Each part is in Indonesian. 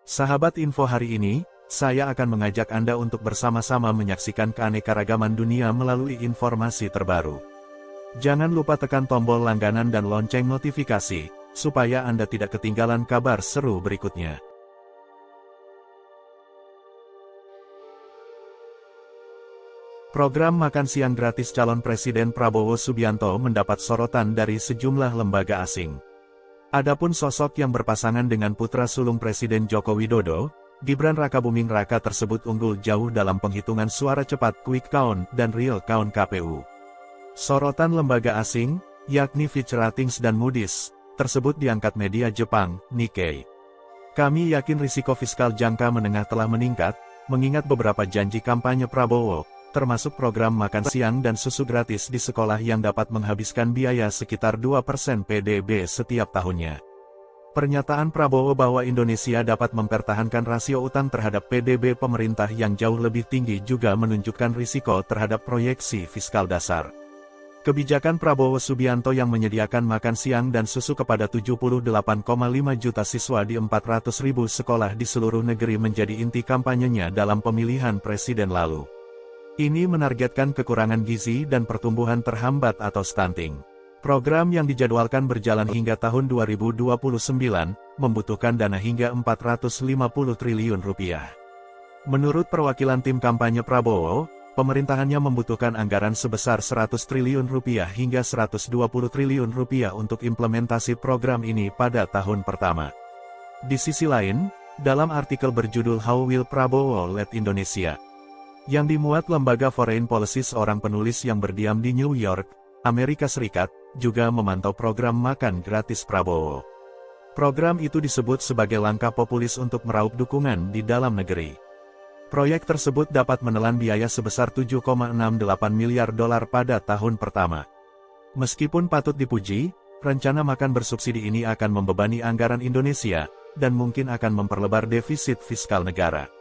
Sahabat info hari ini, saya akan mengajak Anda untuk bersama-sama menyaksikan keanekaragaman dunia melalui informasi terbaru. Jangan lupa tekan tombol langganan dan lonceng notifikasi, supaya Anda tidak ketinggalan kabar seru berikutnya. Program makan siang gratis calon Presiden Prabowo Subianto mendapat sorotan dari sejumlah lembaga asing. Adapun sosok yang berpasangan dengan putra sulung Presiden Joko Widodo, Gibran Rakabuming Raka tersebut unggul jauh dalam penghitungan suara cepat quick count dan real count KPU. Sorotan lembaga asing, yakni Fitch Ratings dan Moody's, tersebut diangkat media Jepang, Nikkei. Kami yakin risiko fiskal jangka menengah telah meningkat, mengingat beberapa janji kampanye Prabowo, termasuk program makan siang dan susu gratis di sekolah yang dapat menghabiskan biaya sekitar 2% PDB setiap tahunnya. Pernyataan Prabowo bahwa Indonesia dapat mempertahankan rasio utang terhadap PDB pemerintah yang jauh lebih tinggi juga menunjukkan risiko terhadap proyeksi fiskal dasar. Kebijakan Prabowo Subianto yang menyediakan makan siang dan susu kepada 78,5 juta siswa di 400.000 sekolah di seluruh negeri menjadi inti kampanyenya dalam pemilihan presiden lalu. Ini menargetkan kekurangan gizi dan pertumbuhan terhambat atau stunting. Program yang dijadwalkan berjalan hingga tahun 2029, membutuhkan dana hingga 450 triliun rupiah. Menurut perwakilan tim kampanye Prabowo, pemerintahannya membutuhkan anggaran sebesar 100 triliun rupiah hingga 120 triliun rupiah untuk implementasi program ini pada tahun pertama. Di sisi lain, dalam artikel berjudul How Will Prabowo Lead Indonesia? Yang dimuat lembaga Foreign Policy, seorang penulis yang berdiam di New York, Amerika Serikat, juga memantau program makan gratis Prabowo. Program itu disebut sebagai langkah populis untuk meraup dukungan di dalam negeri. Proyek tersebut dapat menelan biaya sebesar 7,68 miliar dolar pada tahun pertama. Meskipun patut dipuji, rencana makan bersubsidi ini akan membebani anggaran Indonesia, dan mungkin akan memperlebar defisit fiskal negara.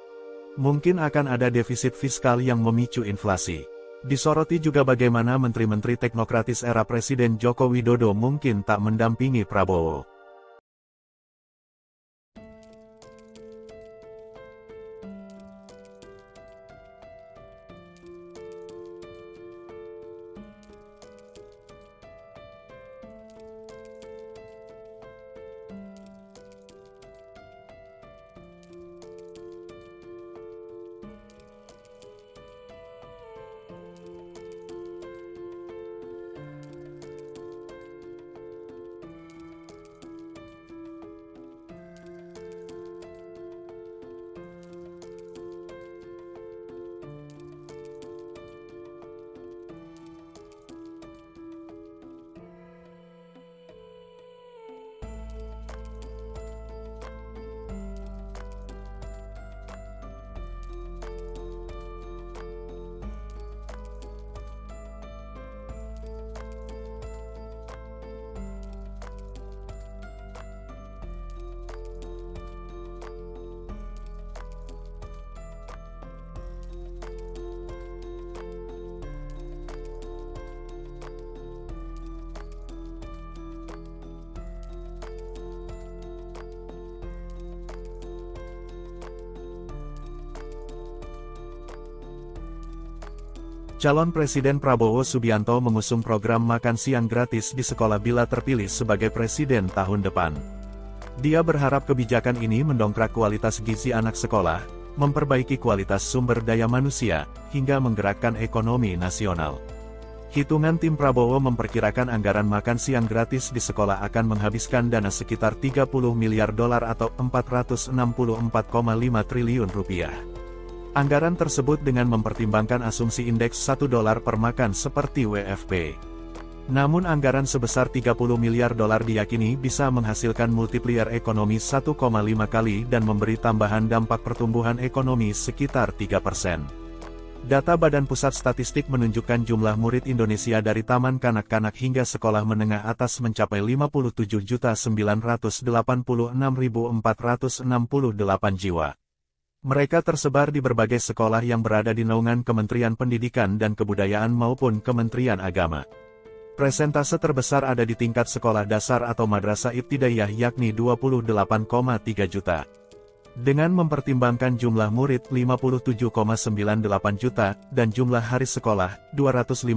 Mungkin akan ada defisit fiskal yang memicu inflasi. Disoroti juga bagaimana menteri-menteri teknokratis era Presiden Joko Widodo mungkin tak mendampingi Prabowo. Calon Presiden Prabowo Subianto mengusung program makan siang gratis di sekolah bila terpilih sebagai presiden tahun depan. Dia berharap kebijakan ini mendongkrak kualitas gizi anak sekolah, memperbaiki kualitas sumber daya manusia, hingga menggerakkan ekonomi nasional. Hitungan tim Prabowo memperkirakan anggaran makan siang gratis di sekolah akan menghabiskan dana sekitar 30 miliar dolar atau 464,5 triliun rupiah. Anggaran tersebut dengan mempertimbangkan asumsi indeks 1 dolar per makan seperti WFP. Namun anggaran sebesar 30 miliar dolar diyakini bisa menghasilkan multiplier ekonomi 1,5 kali dan memberi tambahan dampak pertumbuhan ekonomi sekitar 3%. Data Badan Pusat Statistik menunjukkan jumlah murid Indonesia dari taman kanak-kanak hingga sekolah menengah atas mencapai 57.986.468 jiwa. Mereka tersebar di berbagai sekolah yang berada di naungan Kementerian Pendidikan dan Kebudayaan maupun Kementerian Agama. Persentase terbesar ada di tingkat sekolah dasar atau madrasah ibtidaiyah yakni 28,3 juta. Dengan mempertimbangkan jumlah murid 57,98 juta dan jumlah hari sekolah 255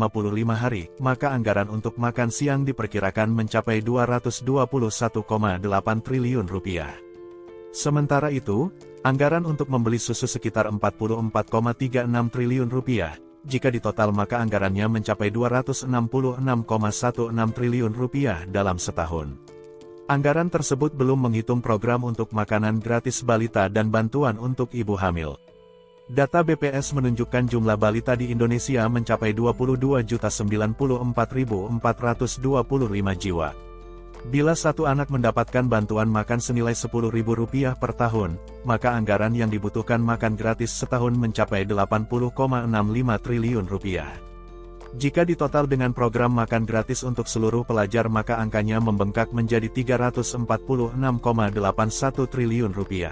hari, maka anggaran untuk makan siang diperkirakan mencapai 221,8 triliun rupiah. Sementara itu, anggaran untuk membeli susu sekitar 44,36 triliun rupiah. Jika ditotal maka anggarannya mencapai 266,16 triliun rupiah dalam setahun. Anggaran tersebut belum menghitung program untuk makanan gratis balita dan bantuan untuk ibu hamil. Data BPS menunjukkan jumlah balita di Indonesia mencapai 22.094.425 jiwa. Bila satu anak mendapatkan bantuan makan senilai Rp10.000 per tahun, maka anggaran yang dibutuhkan makan gratis setahun mencapai 80,65 triliun rupiah. Jika ditotal dengan program makan gratis untuk seluruh pelajar maka angkanya membengkak menjadi 346,81 triliun rupiah.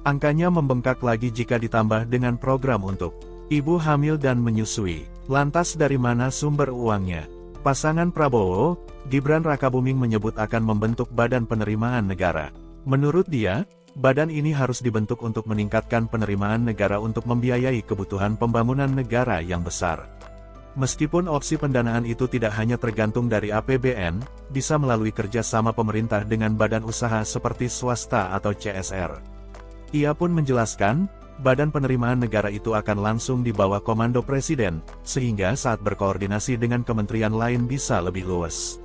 Angkanya membengkak lagi jika ditambah dengan program untuk ibu hamil dan menyusui. Lantas dari mana sumber uangnya? Pasangan Prabowo, Gibran Rakabuming menyebut akan membentuk Badan Penerimaan Negara. Menurut dia, badan ini harus dibentuk untuk meningkatkan penerimaan negara untuk membiayai kebutuhan pembangunan negara yang besar. Meskipun opsi pendanaan itu tidak hanya tergantung dari APBN, bisa melalui kerjasama pemerintah dengan badan usaha seperti swasta atau CSR. Ia pun menjelaskan, badan penerimaan negara itu akan langsung di bawah komando presiden, sehingga saat berkoordinasi dengan kementerian lain bisa lebih luas.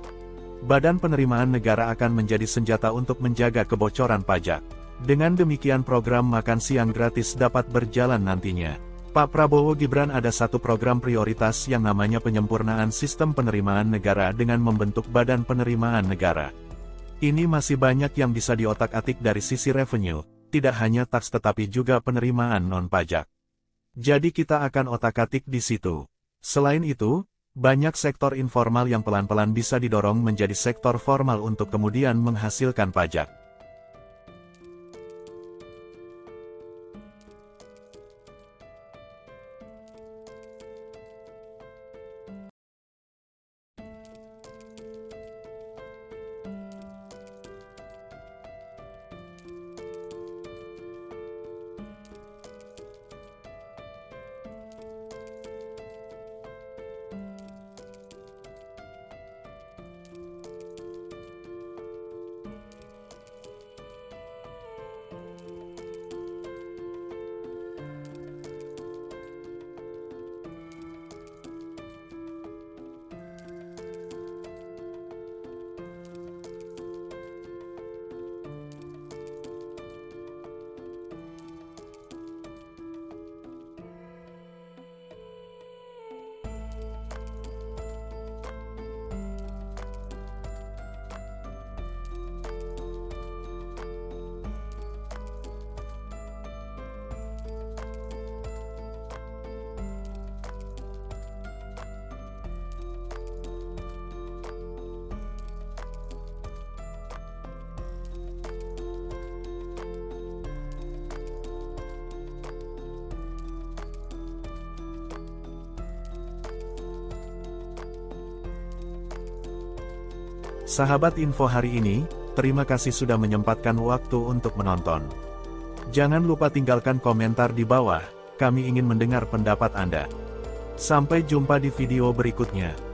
Badan penerimaan negara akan menjadi senjata untuk menjaga kebocoran pajak. Dengan demikian program makan siang gratis dapat berjalan nantinya. Pak Prabowo Gibran ada satu program prioritas yang namanya penyempurnaan sistem penerimaan negara dengan membentuk Badan Penerimaan Negara. Ini masih banyak yang bisa diotak-atik dari sisi revenue, tidak hanya taks tetapi juga penerimaan non-pajak. Jadi kita akan otak-atik di situ. Selain itu, banyak sektor informal yang pelan-pelan bisa didorong menjadi sektor formal untuk kemudian menghasilkan pajak. Sahabat info hari ini, terima kasih sudah menyempatkan waktu untuk menonton. Jangan lupa tinggalkan komentar di bawah, kami ingin mendengar pendapat Anda. Sampai jumpa di video berikutnya.